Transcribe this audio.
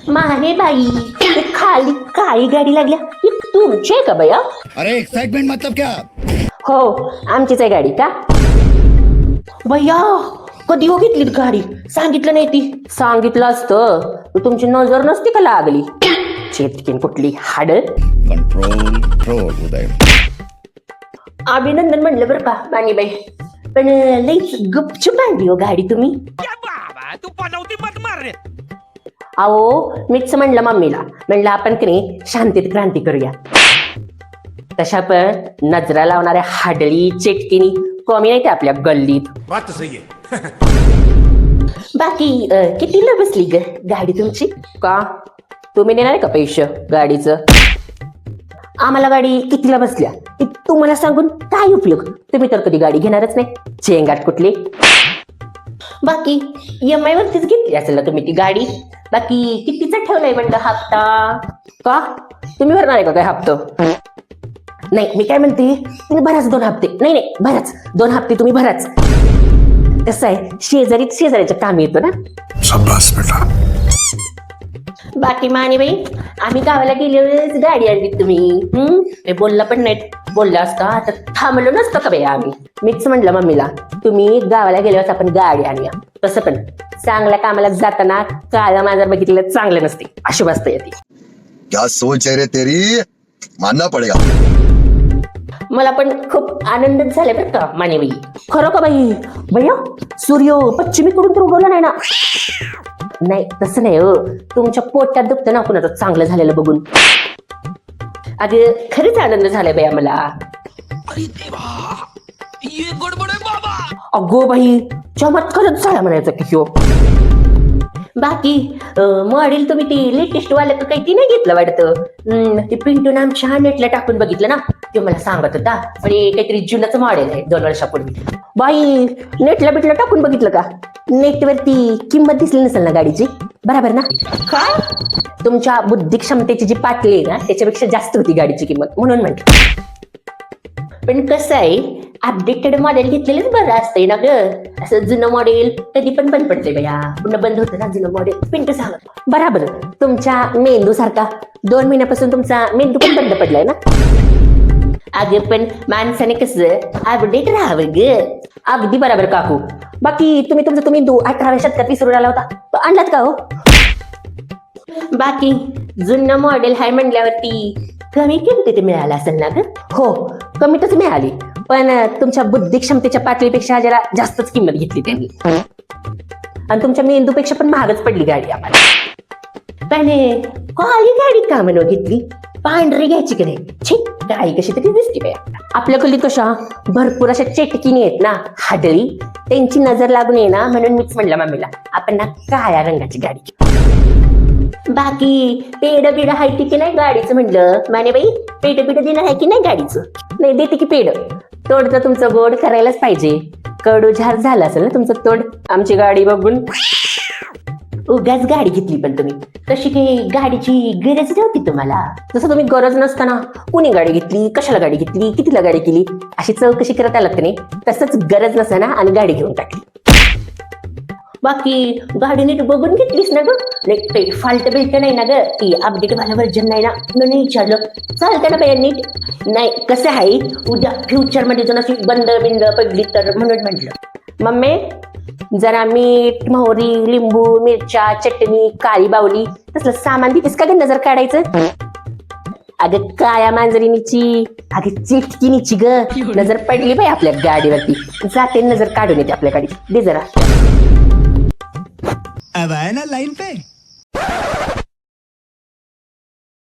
मारे बाई ते खाली काळी गाडी लागल्या ही तुमची आहे का बया? अरे एक्साइटमेंट मतलब क्या? हो आमचीच आहे गाडी का भैया? कधी हो घेतली गाडी? सांगितलं नाही ती. सांगितलं असतं तर तुमची नजर नसती का लागली? चेतकीन कुठली हाड. कंट्रोल कंट्रोल उदय. अभिनंदन म्हणलं बरं का बाई, पण लईच गपचूप आणली हो गाडी तुम्ही. तू बनवती मत मार रे. अहो मीच म्हणलं मम्मीला, म्हणलं आपण की नाही शांतीत क्रांती करूया. तशा पण नजरा लावणाऱ्या हाडळी चेटकिनी कमी नाही ते आपल्या गल्लीत. बात तो सही है. बाकी कितीला बसली ग गाडी तुमची? का तुम्ही देणार आहे का पैसे गाडीचं? आम्हाला गाडी कितीला बसल्या तुम्हाला सांगून काय उपयोग? तुम्ही तर कधी गाडी घेणारच नाही, चेंगाट कुठली. बाकी EMI वरतीच घेतली असेल ना तुम्ही ती गाडी? बाकी कितीचा ठेवलाय म्हणलं हप्ता? का तुम्ही भरणार आहे का काय हप्ता? नाही मी काय म्हणते, तुम्ही भराच 2 हप्ते. नाही भराच 2 हप्ते तुम्ही भराच. कसं आहे शेजाऱ्याच्या काम येतो ना. शाबास बेटा. बाकी माने बाई आम्ही गावाला गेल्यावेळेस गाडी आणली तुम्ही. बोलला पण नाही, बोलला असता तर थांबलो नसतं का बाई आम्ही. मीच म्हणलं मम्मीला तुम्ही गावाला गेल्यावेळेस आपण गाडी आणूया. तसं पण चांगल्या कामाला जाताना काळा मांजर बघितलेलं चांगलं नसते, अशी असते येते. क्या सोच है रे तेरी, मानना पड़ेगा. मला पण खूप आनंद झाला बरं का मानेबाई. खरं का बाई? भैया सूर्य पश्चिमेकडून तर उगवला नाही ना? नाही तसं नाही हो, तुमच्या पोटात दुखतं ना कुणाचं चांगलं झालेलं बघून. अगं खरंच आनंद झालाय बाई आम्हाला. अरे देवा, ये गडबड आहे बाबा. अगो बाई चमत्कारच झाला म्हणायचं की ह्यो. बाकी मॉडेल तुम्ही ती लेटेस्ट वाला काही ती नाही घेतलं वाटतं. ते पिंटून आमच्या नेटला टाकून बघितलं ना, ते मला सांगत होता म्हणजे काहीतरी जुनच मॉडेल आहे 2 वर्षापूर्वी. बाई नेटला बिटला टाकून बघितलं का? नेटवरती किंमत दिसली नसेल ना गाडीची, बरोबर ना? काय तुमच्या बुद्धी क्षमतेची जी पातळी आहे ना त्याच्यापेक्षा जास्त होती गाडीची किंमत, म्हणून म्हणते. पण कसं आहे अपडेटेड मॉडेल घेतलेलंच बरं असतंय ना ग. असं जुनं मॉडेल कधी पण बंद पडतंय बया, पुन्हा बंद होतं ना जुनं मॉडेल. पिंटू सांग बराबर तुमच्या मेंदू सारखा 2 महिन्यापासून तुमचा मेंदू पण बंद पडलाय ना. अगं पण माणसाने कसं अपडेट राहावं ग. अगदी बराबर काकू. बाकी तुम्ही तुमचा मेंदू 18व्या शतकात विसरून आला होता, तो आणलात का हो? बाकी जुनं मॉडेल हाय म्हणल्यावरती कमी किमतीत मिळाला असेल ना ग? हो कमीतच मिळाली, पण तुमच्या बुद्धी क्षमतेच्या पातळीपेक्षा जरा जास्तच किंमत घेतली त्यांनी. आणि तुमच्या मेंदूपेक्षा पण महागच पडली गाडी आम्हाला. पण काळी गाडी का म्हणून घेतली? पांढरी घ्यायची की नाही? छे गाडी कशी तरी दिसते बाय. आपल्या गल्लीत कशा भरपूर अशा चेटकिनी आहेत ना हाडळी, त्यांची नजर लागून ये ना, म्हणून मीच म्हणलं मम्मीला आपण ना काळ्या रंगाची गाडी. बाकी पेड बिड आहे की नाही गाडीचं म्हणलं माने बाई? पेड बिड देणार आहे की नाही गाडीचं? नाही देते की पेड. तोड तर तुमचं गोड करायलाच पाहिजे. कडू झार झालं असेल ना तुमचं तोड आमची गाडी बघून. उगाच गाडी घेतली पण तुम्ही, तशी काही गाडीची गरज नव्हती तुम्हाला. जसं तुम्ही गरज नसताना कुणी गाडी घेतली, कशाला गाडी घेतली, कितीला गाडी केली अशी चौकशी करत आलात की नाही, तसंच गरज नसताना आणि गाडी घेऊन टाकली. बाकी गाडी नीट बघून घेतलीस ना ग? नाही फाल्ट बिल्ट नाही ना ग? ती अपडेट वाला व्हर्जन नाही ना म्हणून विचारलं. चालतं ना बाई नीट? नाही कसं आहे उद्या फ्युचर मध्ये जर अशी बंद बिंद पडली तर म्हणून म्हटलं. मम्मी जरा मीठ मोहरी लिंबू मिरच्या चटणी काळी बावली तसलं सामान देतेस का ग नजर काढायचं? अगं काळ्या मांजरीनीची अगं चिटकिनीची ग नजर पडली बाई आपल्या गाडीवरती. जाते नजर काढून येते आपल्या गाडी. दे जरा. अब आए ना लाइन पे.